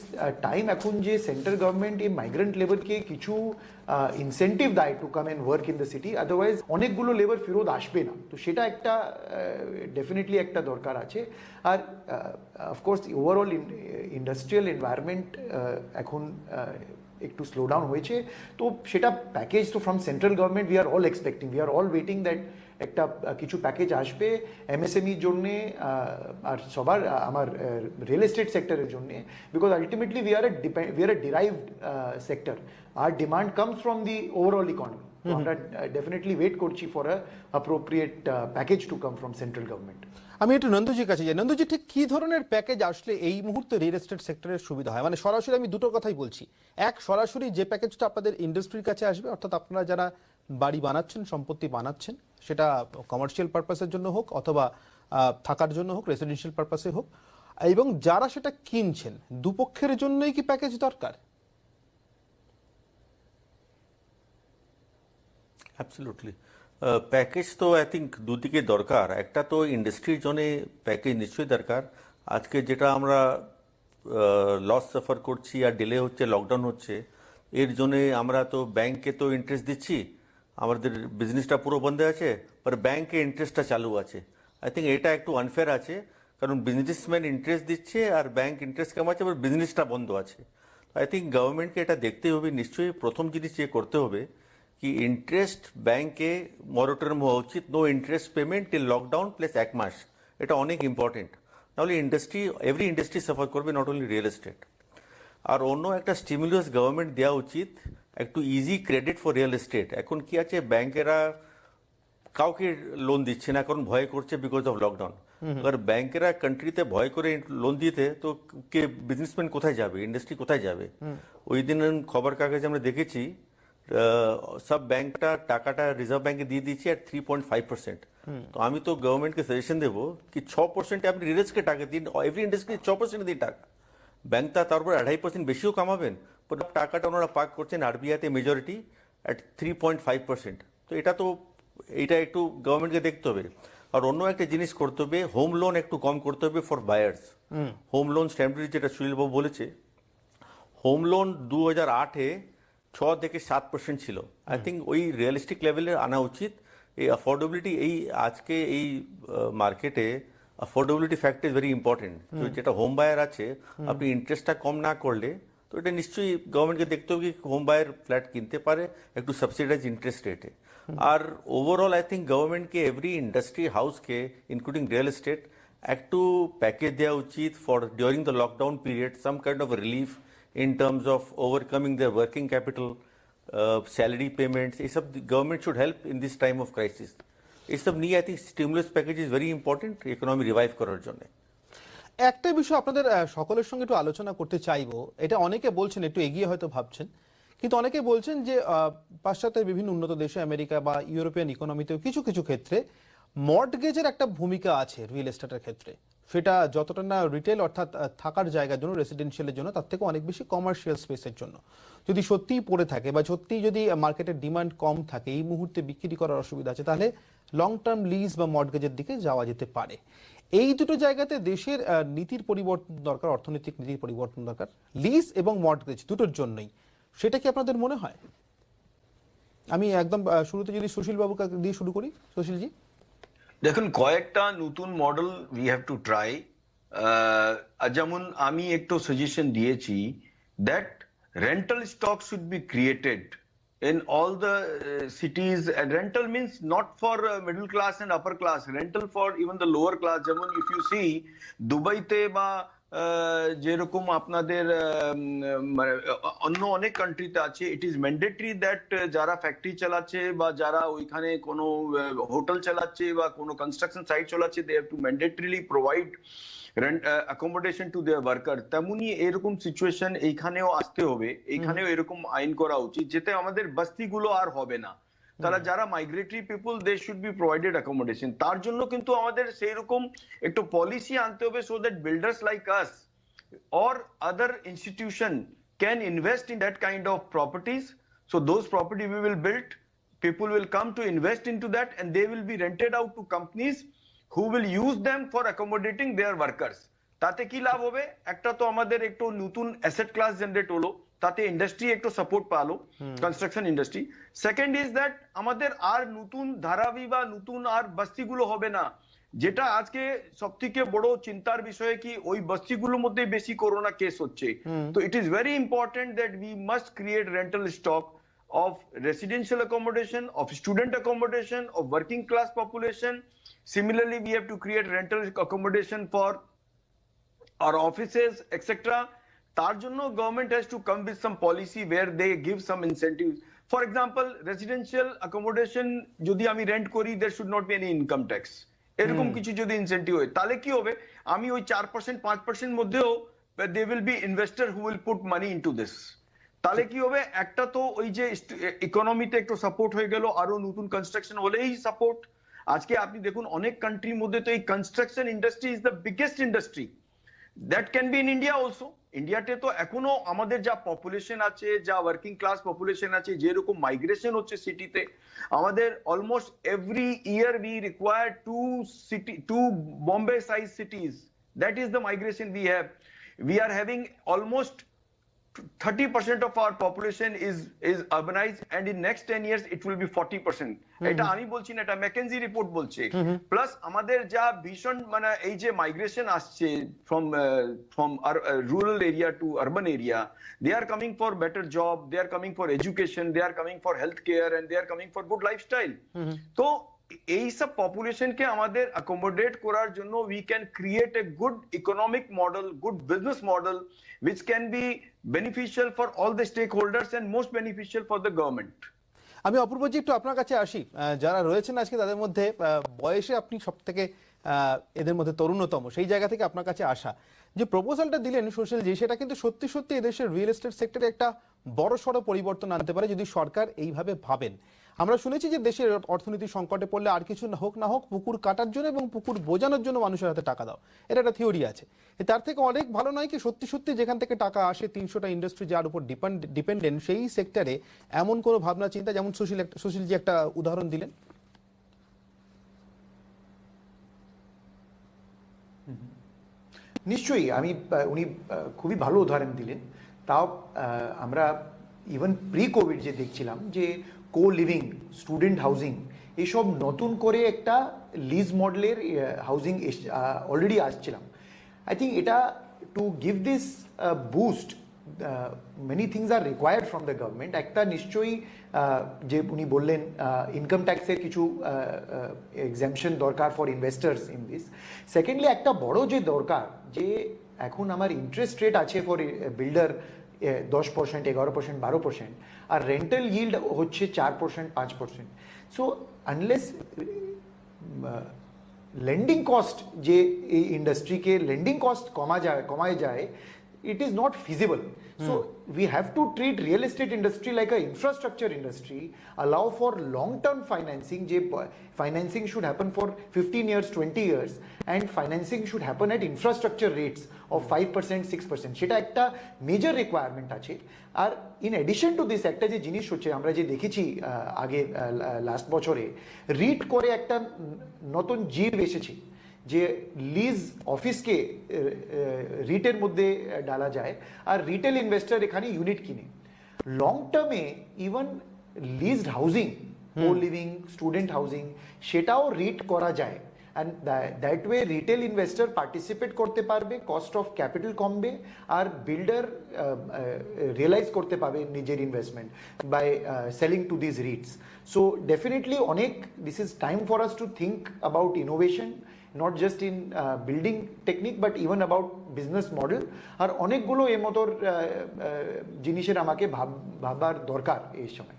time এখন যে সেন্ট্রাল গভর্নমেন্ট এই মাইগ্রেন্ট লেবারকে কিছু ইনসেন্টিভ দেয় to come and work in the city, otherwise অনেকগুলো লেবার ফেরত আসবে না। তো সেটা একটা ডেফিনেটলি একটা দরকার আছে। আর অফকোর্স ওভারঅল ইন্ডাস্ট্রিয়াল এনভায়রনমেন্ট এখন একটু স্লো ডাউন হয়েছে। তো সেটা প্যাকেজ তো from central government we are all expecting, we are all waiting that একটা কিছু প্যাকেজ আসবে এমএসএমইর জন্যে আর সবার আমার রিয়েল এস্টেট সেক্টরের জন্যে, because ultimately we are a derived sector. আর demand comes from the overall economy. তো আমরা ডেফিনেটলি ওয়েট করছি for a appropriate package to come from central government. আমি একটু নন্দুজির কাছে যাই। নন্দুজি, ঠিক কি ধরনের প্যাকেজ আসলে এই মুহূর্তে রিয়েল এস্টেট সেক্টরের সুবিধা হয়? মানে সরাসরি আমি দুটো কথাই বলছি। এক, সরাসরি যে প্যাকেজটা আপনাদের ইন্ডাস্ট্রির কাছে আসবে, অর্থাৎ আপনারা যারা বাড়ি বানাচ্ছেন, সম্পত্তি বানাচ্ছেন, সেটা কমার্শিয়াল পারপাসের জন্য হোক অথবা থাকার জন্য হোক, রেসিডেন্সিয়াল পারপাসে হোক, এবং যারা সেটা কিনছেন, দুপক্ষের জন্যই কি প্যাকেজ দরকার? অ্যাবসলিউটলি, প্যাকেজ তো আই থিঙ্ক দুদিকে দরকার। একটা তো ইন্ডাস্ট্রির জন্য প্যাকেজ নিশ্চয়ই দরকার। আজকে যেটা আমরা লস সাফার করছি আর ডিলে হচ্ছে, লকডাউন হচ্ছে, এর জন্যে আমরা তো ব্যাংকে তো ইন্টারেস্ট দিচ্ছি, আমাদের বিজনেসটা পুরো বন্ধ আছে, पर ব্যাংকে ইন্টারেস্টটা চালু আছে। আই থিঙ্ক এটা একটু আনফেয়ার আছে, কারণ বিজনেসম্যান ইন্টারেস্ট দিচ্ছে আর ব্যাংক ইন্টারেস্ট কামাচ্ছে, আবার বিজনেসটা বন্ধ আছে। আই থিঙ্ক গভর্নমেন্টকে এটা দেখতে হবে। নিশ্চয়ই প্রথম জিনিস যে করতে হবে কি ইন্টারেস্ট ব্যাংকে মরটোরিয়াম হওয়া উচিত, no interest payment till lockdown plus 1 মাস। এটা অনেক ইম্পর্টেন্ট, নাহলে ইন্ডাস্ট্রি, এভরি ইন্ডাস্ট্রি সাফার করবে, নট অনলি রিয়েল এস্টেট। আর অন্য একটা স্টিমুলাস গভর্নমেন্ট দেওয়া উচিত, একটু easy credit for real estate. এখন কি আছে, ব্যাংকেরা কাউকে লোন দিচ্ছে না, কারণ ভয় করছে বিকজ অফ লকডাউন। এবার ব্যাংকেরা কান্ট্রিতে ভয় করে লোন দিতে, তো কে বিজনেসম্যান কোথায় যাবে, ইন্ডাস্ট্রি কোথায় যাবে? ওই দিন খবর কাগজে আমরা দেখেছি সব ব্যাংকটা টাকাটা রিজার্ভ ব্যাংকে দিয়ে দিচ্ছে at 3.5%। তো আমি তো গভর্নমেন্টকে সাজেশন দেবো কি 6% আপনি রিলেজকে টাকা দিন, এভরি ইন্ডাস্ট্রি 6% দিন টাকা। ব্যাংকটা তারপর 2.5% বেশিও কামাবেন, টাকাটা ওনারা পাক করছেন আরবিআইতে মেজরিটি at 3.5%। তো এটা একটু গভর্নমেন্টকে দেখতে হবে। আর অন্য একটা জিনিস করতে হবে, হোম লোন একটু কম করতে হবে for buyers. Home loan stamp duty যেটা সুনীলবাবু বলেছে, হোম লোন 2008-এ 6 থেকে 7% ছিল। আই থিঙ্ক ওই রিয়েলিস্টিক লেভেলে আনা উচিত। এই অ্যাফোর্ডেবিলিটি, এই আজকে এই মার্কেটে affordability factor is very important. যেটা হোম বায়ার আছে, আপনি ইন্টারেস্টটা কম না করলে, তো এটা নিশ্চয়ই গভর্নমেন্টকে দেখতে হবে কি হোম বায়ার ফ্ল্যাট কিনতে পারে একটু সাবসিডাইজ ইন্টারেস্ট রেটে। আর ওভারঅল আই থিঙ্ক গভর্নমেন্টকে এভরি ইন্ডাস্ট্রি হাউসকে ইনক্লুডিং রিয়েল এস্টেট একটু প্যাকেজ দেওয়া উচিত for during the lockdown period, some kind of relief in terms of overcoming their working capital, salary payments. ये सब government should help in this time of crisis. ये सब नहीं, I think stimulus package is very important economy revive করার জন্য। একটা বিষয় আপনাদের সকলের সঙ্গে একটু আলোচনা করতে চাইবো, এটা অনেকে বলছেন, একটু এগিয়ে হয়তো ভাবছেন, কিন্তু অনেকে বলছেন যে পাশ্চাত্যের বিভিন্ন উন্নত দেশে, আমেরিকা বা ইউরোপিয়ান ইকোনমিতেও কিছু কিছু ক্ষেত্রে মর্টগেজের একটা ভূমিকা আছে রিয়েল এস্টেটের ক্ষেত্রে। সেটা যতটা না রিটেল অর্থাৎ থাকার জায়গার জন্য, রেসিডেন্সিয়ালের জন্য, তার থেকে অনেক বেশি কমার্শিয়াল স্পেসের জন্য। যদি সত্যিই পড়ে থাকে বা সত্যিই যদি মার্কেটের ডিমান্ড কম থাকে, এই মুহূর্তে বিক্রি করার অসুবিধা আছে, তাহলে লং টার্ম লিজ বা মর্টগেজের দিকে যাওয়া যেতে পারে। এই দুটো জায়গাতে দেশের নীতির পরিবর্তন দরকার, অর্থনৈতিক নীতির পরিবর্তন দরকার, লিজ এবং মর্টগেজ দুটোর জন্যই। সেটা কি আপনাদের মনে হয়? আমি একদম শুরুতে যদি সুশীল বাবু দিয়ে শুরু করি, সুশীলজি। দেখুন, কয়েকটা নতুন model we have to try. যেমন আমি একটু সাজেশন দিয়েছি that rental stock should be created in all the cities, and rental means not for middle class and upper class, rental for even the lower class. যেমন if you see দুবাইতে বা যেরকম আপনাদের মানে অন্য অনেক কান্ট্রিতে আছে, ইট ইজ ম্যান্ডেটরি দ্যাট যারা ফ্যাক্টরি চালাচ্ছে বা যারা ওইখানে কোনো হোটেল চালাচ্ছে বা কোনো কনস্ট্রাকশন সাইট চালাচ্ছে, they have to mandatorily provide rent accommodation to their worker. তেমনি এরকম সিচুয়েশন এইখানেও আসতে হবে, এইখানেও এরকম আইন করা উচিত যেতে আমাদের বস্তিগুলো আর হবে না। তারা যারা migratory people, they should be provided accommodation. তার জন্য কিন্তু আমাদের সেই রকম একটু পলিসি আনতে হবে, so that builders like us or other institution can invest in that kind of properties. So those property we will build, people will come to invest into that, and they will be rented out to companies who will use them for accommodating their workers. তাতে কি লাভ হবে? একটা তো আমাদের একটু নতুন asset class generate হলো, তাতে ইন্ডাস্ট্রি একটু সাপোর্ট পালো, construction industry. Second is that আমাদের আর নতুন ধারাবি বা নতুন আর বস্তিগুলো হবে না, যেটা আজকে সব থেকে বড় চিন্তার বিষয় কি ওই বস্তিগুলোর মধ্যে বেশি করোনা কেস হচ্ছে। তো it is very important that we must create rental stock of residential accommodation, of student accommodation, of working class population. Similarly, we have to create rental accommodation for our offices, etc. তার জন্য government has to come with some policy where they give some incentives. For example, residential accommodation যদি আমি rent করি, there should not be any income tax. এরকম কিছু যদি incentive হয়, তাহলে কি হবে, আমি ওই 4% 5% মধ্যেও they will be investor who will put money into this. তাহলে কি হবে, একটা তো ওই যে ইকোনমিতে একটু সাপোর্ট হয়ে গেল, আরো নতুন কনস্ট্রাকশন হলেই সাপোর্ট। আজকে আপনি দেখুন অনেক কান্ট্রির মধ্যে তো এই construction industry is the biggest industry. That can be in India also. ইন্ডিয়াতে তো এখনো আমাদের যা পপুলেশন আছে, যা ওয়ার্কিং ক্লাস পপুলেশন আছে, যেরকম মাইগ্রেশন হচ্ছে সিটিতে, আমাদের almost every year we require to Bombay size সিটিজ। That is the migration we have. We are having almost 30% of our population is urbanized, and in next 10 years it will be 40%. এটা আমি বলছি না, এটা ম্যাকেনজি রিপোর্ট বলছে। Plus আমাদের যা ভীষণ মানে এই যে মাইগ্রেশন আসছে from rural area to urban area, they are coming for better job, they are coming for education, they are coming for health care, and they are coming for good lifestyle. তো এই সব পপুলেশনকে আমাদের accommodate করার জন্য we can create a good economic model, good business model, which can be beneficial for all the stakeholders and most beneficial for the government. আমি অপূর্বজি একটু আপনার কাছে আসি। যারা রয়েছেন আজকে তাদের মধ্যে বয়সে আপনি সব থেকে এদের মধ্যে তরুণতম, সেই জায়গা থেকে আপনার কাছে আসা যে প্রপোজালটা দিলেন সুশীলজি, সেটা কিন্তু সত্যি সত্যি এদেশের রিয়েল এস্টেট সেক্টরে একটা বড় সড় পরিবর্তন আনতে পারে যদি সরকার এইভাবে ভাবেন। আমরা শুনেছি যে দেশের অর্থনীতি সংকটে পড়লে আর কিছু না হোক পুকুর কাটার জন্য এবং পুকুর বোঝানোর জন্য মানুষের হাতে টাকা দাও, এটা একটা থিওরি আছে। তার থেকে অনেক ভালো নয় কি সত্যি সত্যি যেখান থেকে টাকা আসে 300টা ইন্ডাস্ট্রি যার উপর ডিপেন্ডেন্ট, সেই সেক্টরে এমন কোনো ভাবনা চিন্তা, যেমন সুশীলজি একটা উদাহরণ দিলেন। নিশ্চয়ই উনি খুবই ভালো উদাহরণ দিলেন। তাও আমরা ইভেন প্রি কোভিড যে দেখছিলাম যে কো লিভিং, স্টুডেন্ট হাউজিং, এইসব নতুন করে একটা লিজ মডেলের হাউজিং অলরেডি আসছিলাম। আই থিঙ্ক এটা to give this boost many things are required from the government. একটা নিশ্চয়ই যে উনি বললেন ইনকাম ট্যাক্সের কিছু এক্সামশন দরকার for investors in this. Secondly একটা বড় যে দরকার, যে এখন আমার ইন্টারেস্ট রেট আছে ফর বিল্ডার 10%, 11%, 12%, আর রেন্টাল yield হচ্ছে 4%, 5%। সো আনলেস লেন্ডিং কস্ট, যে এই ইন্ডাস্ট্রিকে লেন্ডিং কস্ট কমায় যায়, it is not feasible. So we have to treat real estate industry like an infrastructure industry, allow for long-term financing. Financing should happen for 15 years, 20 years, and financing should happen at infrastructure rates of 5%, 6%. সেটা একটা major requirement আছে। আর in addition to this একটা যে জিনিস হচ্ছে, আমরা যে দেখেছি আগে লাস্ট বছরে রিট করে একটা নতুন জীব এসেছে, যে লিজ অফিসকে রিটের মধ্যে ডালা যায় আর রিটেল ইনভেস্টার এখানে ইউনিট কিনে। লং টার্মে ইভেন লিজড হাউজিং, কো লিভিং, স্টুডেন্ট হাউজিং, সেটাও রিট করা যায়। And that way retail investor participate করতে পারবে, কস্ট অফ ক্যাপিটাল কমবে, আর বিল্ডার রিয়েলাইজ করতে পারবে নিজের investment by selling to this REITs. So definitely অনেক, this is time for us to think about innovation, not just in building technique but even about business model. আর অনেকগুলো এ মতোর জিনিসের আমাকে ভাববার দরকার এই সময়।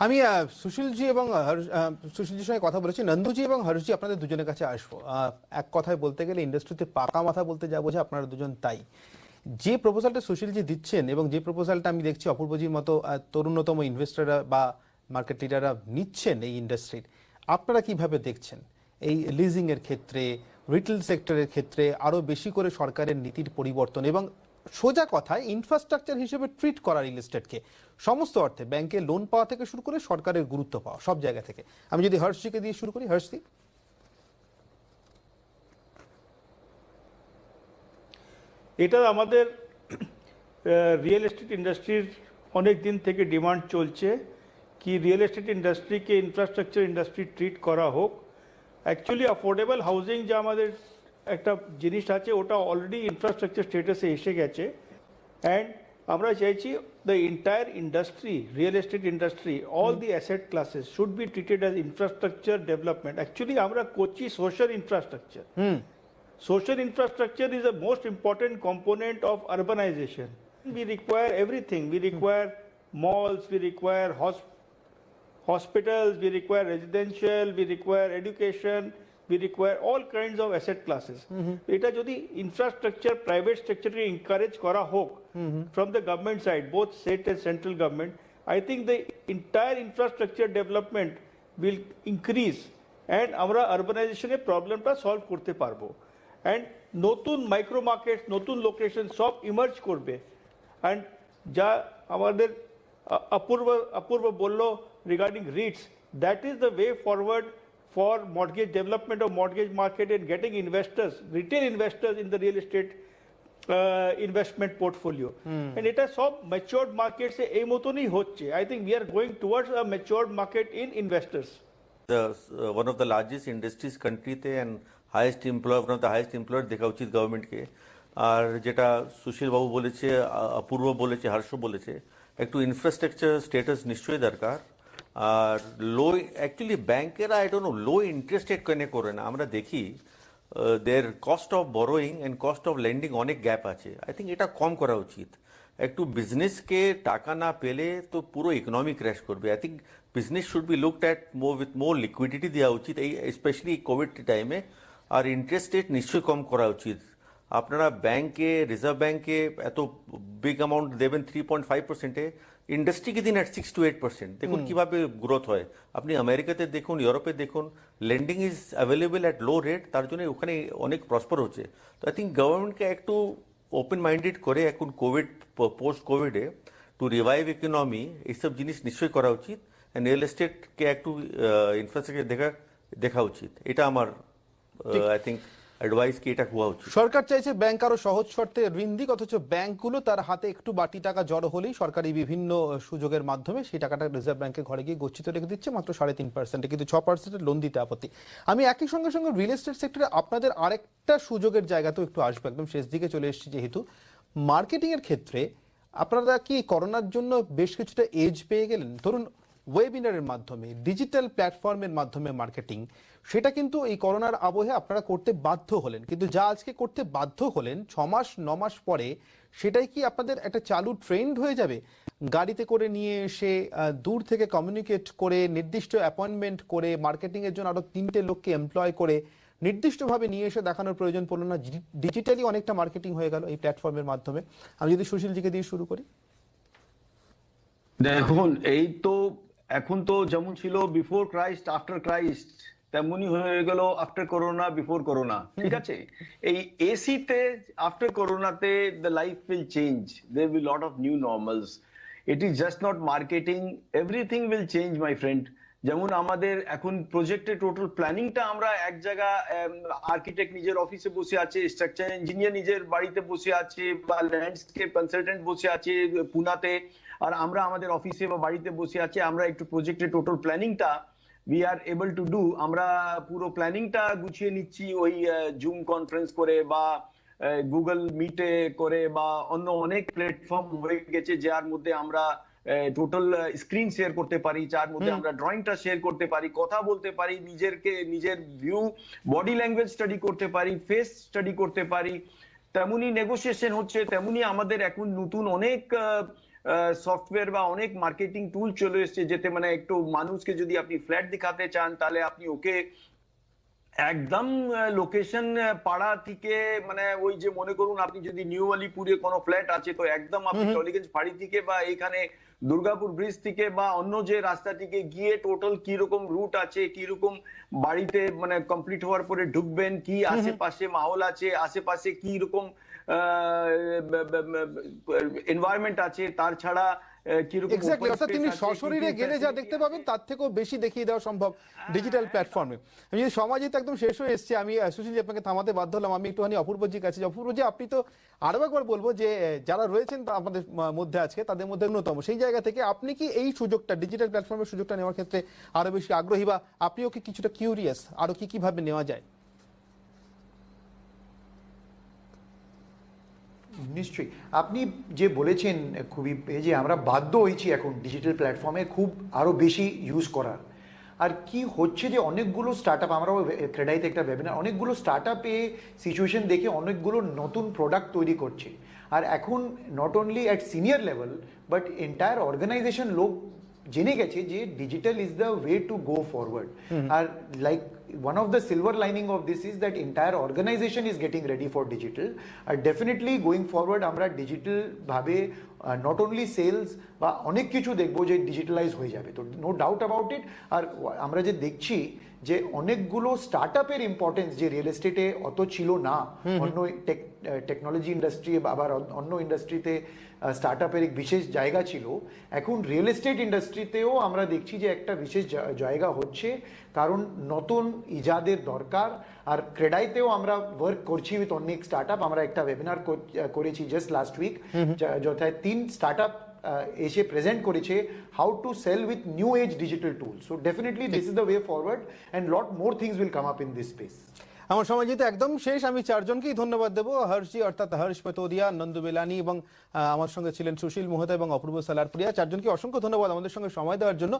আমি সুশীলজি এবং সুশীলজির সঙ্গে কথা বলেছি। নন্দুজি এবং হর্ষজি, আপনাদের দুজনের কাছে আসবো। এক কথায় বলতে গেলে ইন্ডাস্ট্রিতে পাকা মাথা বলতে যা বোঝে আপনারা দুজন তাই। যে প্রপোজালটা সুশীলজি দিচ্ছেন এবং যে প্রপোজালটা আমি দেখছি অপূর্বজির মতো তরুণতম ইনভেস্টররা বা মার্কেট লিডাররা নিচ্ছেন এই ইন্ডাস্ট্রির, আপনারা কিভাবে দেখছেন এই লিজিং এর ক্ষেত্রে, রিটেল সেক্টরের ক্ষেত্রে আরো বেশি করে সরকারের নীতির পরিবর্তন এবং সোজা কথায় ইনফ্রাস্ট্রাকচার হিসেবে ট্রিট করা রিয়েল এস্টেটকে, সমস্ত অর্থে ব্যাংকে লোন পাওয়া থেকে শুরু করে সরকারের গুরুত্ব পাওয়া সব জায়গা থেকে? আমি যদি হর্ষজিকে দিয়ে শুরু করি, হর্ষজি। এটা আমাদের রিয়েল এস্টেট ইন্ডাস্ট্রির অনেক দিন থেকে ডিমান্ড চলছে কি রিয়েল এস্টেট ইন্ডাস্ট্রিকে ইনফ্রাস্ট্রাকচার ইন্ডাস্ট্রি ট্রিট করা হোক। অ্যাকচুয়ালি অ্যাফোর্ডেবল হাউজিং যা আমাদের একটা জিনিস আছে ওটা অলরেডি ইনফ্রাস্ট্রাকচার স্টেটাসে এসে গেছে। অ্যান্ড আমরা চাইছি the entire industry, real estate industry, all the asset classes should be treated as infrastructure development. Actually আমরা করছি social infrastructure. Social infrastructure is the most important component of urbanization. We require everything. We require malls, we require hospitals, we require residential, we require education, we require all kinds of asset classes. Eta jodi infrastructure private sector ke encourage kora hok from the government side, both state and central government, I think the entire infrastructure development will increase and amra urbanization এর প্রবলেমটা solve করতে পারবো। And নতুন micro market, নতুন location সব emerge করবে। And যা আমাদের অপূর্ব বলল regarding REITs, that is the way forward for mortgage development of mortgage market and getting investors, retail investors in the real estate investment portfolio. And এটা সব matured মার্কেটসে এই মতনই হচ্ছে। I think we are going towards a matured market in investors. one of the largest industries countryতে and highest employer, one of the highest employer দেখা উচিত গভর্নমেন্টকে। আর যেটা সুশীল বাবু বলেছে, অপূর্ব বলেছে, হর্ষ বলেছে, একটু ইনফ্রাস্ট্রাকচার স্ট্যাটাস নিশ্চয়ই দরকার। আর লো, অ্যাকচুয়ালি ব্যাংকেরা I don't know low interest rate কেন করে না। আমরা দেখি their cost of borrowing and cost of lending অনেক গ্যাপ আছে। আই থিঙ্ক এটা কম করা উচিত। একটু বিজনেসকে টাকা না পেলে তো পুরো ইকোনমি ক্র্যাশ করবে। I think business should be looked at with more liquidity দেওয়া উচিত এই স্পেশালি কোভিড টাইমে। আর ইন্টারেস্ট রেট নিশ্চয়ই কম করা উচিত। আপনারা ব্যাংকে, রিজার্ভ ব্যাংকে এত বিগ অ্যামাউন্ট দেবেন 3.5%, ইন্ডাস্ট্রিকে দিন অ্যাট 6 to 8%। দেখুন কিভাবে গ্রোথ হয়। আপনি আমেরিকাতে দেখুন, ইউরোপে দেখুন, lending is available at low rate, তার জন্য ওখানে অনেক প্রসপার হচ্ছে। তো আই থিঙ্ক গভর্নমেন্টকে একটু ওপেন মাইন্ডেড করে এখন কোভিড, পোস্ট কোভিডে টু রিভাইভ ইকোনমি এইসব জিনিস নিশ্চয়ই করা উচিত। রিয়েল এস্টেটকে একটু ইনফ্রাস্ট্রাকচার দেখা উচিত। এটা আমার আই থিঙ্ক অ্যাডভাইস কি এটা হওয়া উচিত। সরকার চাইছে ব্যাংক আরো সহজ শর্তে ঋণ দিক, অথচ ব্যাংকগুলো তার হাতে একটু বাটি টাকা জড়ো হলেই সরকারি বিভিন্ন সুযোগের মাধ্যমে সেই টাকাটা রিজার্ভ ব্যাংকের ঘরে গিয়ে গচ্ছিত রেখে দিচ্ছে মাত্র 3.5%, কিন্তু 6% লোন দিতে আপত্তি। আমি একই সঙ্গে সঙ্গে রিয়েল এস্টেট সেক্টরে আপনাদের আরেকটা সুযোগের জায়গাতেও একটু আসবো, একদম শেষ দিকে চলে এসেছি যেহেতু। মার্কেটিং এর ক্ষেত্রে আপনারা কি করোনার জন্য বেশ কিছুটা এজ পেয়ে গেলেন? ধরুন ওয়েবিনারের মাধ্যমে, ডিজিটাল প্ল্যাটফর্মের মাধ্যমে মার্কেটিং, সেটা কিন্তু এই করোনার আবহে আপনারা করতে বাধ্য হলেন, কিন্তু যা আজকে করতে বাধ্য হলেন 6 মাস 9 মাস পরে, সেটাই কি আপনাদের একটা চালু ট্রেন্ড হয়ে যাবে? গাড়িতে করে নিয়ে এসে দূর থেকে কমিউনিকেট করে, নির্দিষ্ট অ্যাপয়েন্টমেন্ট করে, মার্কেটিং এর জন্য আরো 3টে লোককে এমপ্লয় করে নির্দিষ্টভাবে নিয়ে এসে দেখানোর প্রয়োজন পড়লো না, ডিজিটালি অনেকটা মার্কেটিং হয়ে গেল এই প্ল্যাটফর্মের মাধ্যমে। আমি যদি সুশীলজিকে দিয়ে শুরু করি। দেখুন, এই তো এখন তো যেমন ছিল বিফোর ক্রাইস্ট আফটার ক্রাইস্ট, তেমনি হয়ে গেল আফটার করোনা বিফোর করোনা। ঠিক আছে, এই এসিতে আফটার করোনাতে the life will change, there will lot of new normals. It is just not marketing, everything will change my friend. যেমন আমাদের এখন প্রজেক্টের টোটাল প্ল্যানিংটা আমরা এক জায়গা, আর্কিটেক্ট নিজের অফিসে বসে আছে, স্ট্রাকচার ইঞ্জিনিয়ার নিজের বাড়িতে বসে আছে, বা ল্যান্ডস্কেপ কনসালটেন্ট বসে আছে পুনাতে, আর আমরা আমাদের অফিসে বা বাড়িতে বসে আছি, আমরা একটু প্রজেক্টের টোটাল প্ল্যানিংটা we are able to do, আমরা পুরো প্ল্যানিংটা গুছিয়ে নিচ্ছি ওই জুম কনফারেন্স করে বা গুগল মিটে করে বা অন্য অনেক প্ল্যাটফর্ম হয়ে গেছে যার মধ্যে আমরা টোটাল স্ক্রিন শেয়ার করতে পারি, যার মধ্যে আমরা ড্রয়িংটা শেয়ার করতে পারি, কথা বলতে পারি, নিজের ভিউ বডি ল্যাঙ্গুয়েজ স্টাডি করতে পারি, ফেস স্টাডি করতে পারি। তেমনি নেগোসিয়েশন হচ্ছে, তেমনি আমাদের এখন নতুন অনেক সফটওয়্যার বা অনেক মার্কেটিং টুল চলে এসেছে, যেতে মানে একটু মানুষকে যদি আপনি ফ্ল্যাট দেখাতে চান তাহলে আপনি ওকে একদম লোকেশন পাড়া থেকে, মানে ওই যে মনে করুন আপনি যদি নিউ আলিপুরে কোনো ফ্ল্যাট আছে তো একদম আপনি টলিগঞ্জ ফাঁড়ি থেকে বা এখানে দুর্গাপুর ব্রিজ থেকে বা অন্য যে রাস্তা থেকে গিয়ে টোটাল কি রকম রুট আছে, কি রকম বাড়িতে মানে কমপ্লিট হওয়ার পরে ঢুকবেন, কি আশেপাশে মাহল আছে, আশেপাশে কি রকম এনভায়রনমেন্ট আছে, তার ছাড়া কিরকম এক্স্যাক্টলি, অর্থাৎ তিনি সশরীরে গেলে যা দেখতে পাবেন তার থেকেও বেশি দেখিয়ে দেওয়া সম্ভব ডিজিটাল প্ল্যাটফর্মে। আমি যদি সময় যেহেতু একদম শেষ হয়ে এসেছে, আমি সুশীলজি আপনাকে থামাতে বাধ্য হলাম। আমি একটুখানি অপূর্বজির কাছে, অপূর্বজি আপনি তো আরো একবার বলবো যে যারা রয়েছেন আমাদের মধ্যে আজকে তাদের মধ্যে অন্যতম, সেই জায়গা থেকে আপনি কি এই সুযোগটা, ডিজিটাল প্ল্যাটফর্মের সুযোগটা নেওয়ার ক্ষেত্রে আরো বেশি আগ্রহী, বা আপনিও কি কিছুটা কিউরিয়াস আরো কি কিভাবে নেওয়া যায়? নিশ্চয়ই, আপনি যে বলেছেন খুবই, এই যে আমরা বাধ্য হয়েছি এখন ডিজিটাল প্ল্যাটফর্মে খুব আরও বেশি ইউজ করার। আর কি হচ্ছে যে অনেকগুলো স্টার্ট আপ, আমরাও ক্রেডাইতে একটা ওয়েবিনার, অনেকগুলো স্টার্ট আপে সিচুয়েশন দেখে অনেকগুলো নতুন প্রোডাক্ট তৈরি করছে। আর এখন not only at senior level but entire organisation লোক জেনে গেছে যে digital is the way to go forward. আর like one of the silver lining of this is that entire organization is getting ready for digital. Definitely going forward আমরা digital ভাবে not only sales বা অনেক কিছু দেখবো যে digitalise হয়ে যাবে, তো নো ডাউট অ্যাবাউট ইট। আর আমরা যে দেখছি যে অনেকগুলো স্টার্ট আপের ইম্পর্টেন্স যে রিয়েল এস্টেটে অত ছিল না, অন্য টেকনোলজি ইন্ডাস্ট্রি বা আবার অন্য ইন্ডাস্ট্রিতে স্টার্ট আপের এক বিশেষ জায়গা ছিল, এখন রিয়েল এস্টেট ইন্ডাস্ট্রিতেও আমরা দেখছি যে একটা বিশেষ জায়গা হচ্ছে, কারণ নতুন ইজাদের দরকার। আর ক্রেডাইতেও আমরা ওয়ার্ক করছি উইথ অনেক স্টার্ট আপ, আমরা একটা ওয়েবিনার করেছি জাস্ট লাস্ট উইক, যথায় 3 স্টার্ট আপ এসে প্রেজেন্ট করেছে how to sell with new age digital tools. So definitely this is the way forward and lot more things will come up in this space. আমার সময় যেহেতু একদম শেষ, আমি চারজনকেই ধন্যবাদ দেবো। হর্ষজি অর্থাৎ হর্ষ পাতোদিয়া, নন্দু বেলানি এবং আমার সঙ্গে ছিলেন সুশীল মোহতা এবং অপূর্ব সালারপুরিয়া। চারজনকে অসংখ্য ধন্যবাদ আমাদের সঙ্গে সময় দেওয়ার জন্য।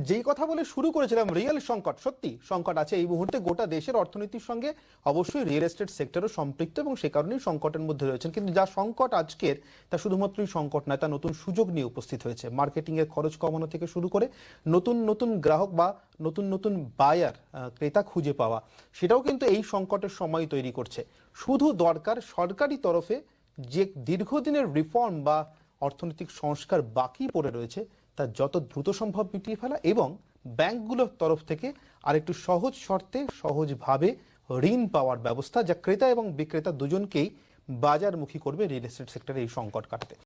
যেই কথা বলে শুরু করেছিলাম, রিয়েল সংকট, সত্যি সংকট আছে এই মুহূর্তে গোটা দেশের অর্থনীতির সঙ্গে, অবশ্যই রিয়েল এস্টেট সেক্টরও সম্পৃক্ত এবং সে কারণেই সংকটের মধ্যে রয়েছেন। কিন্তু যা সংকট আজকের, তা শুধুমাত্রই সংকট নয়, তা নতুন সুযোগ নিয়ে উপস্থিত হয়েছে। মার্কেটিংয়ের খরচ কমানো থেকে শুরু করে নতুন নতুন গ্রাহক বা নতুন নতুন বায়ার, ক্রেতা খুঁজে পাওয়া, সেটাও কিন্তু এই সংকটের সময় তৈরি করছে। শুধু দরকার সরকারি তরফে যে দীর্ঘদিনের রিফর্ম বা অর্থনৈতিক সংস্কার বাকি পড়ে রয়েছে তা যত দ্রুত সম্ভব মিটিয়ে ফেলা, এবং ব্যাংকগুলোর তরফ থেকে আরেকটু সহজ শর্তে সহজভাবে ঋণ পাওয়ার ব্যবস্থা, যা ক্রেতা এবং বিক্রেতা দুজনকেই বাজারমুখী করবে রিয়েল এস্টেট সেক্টরে এই সংকট কাটাতে।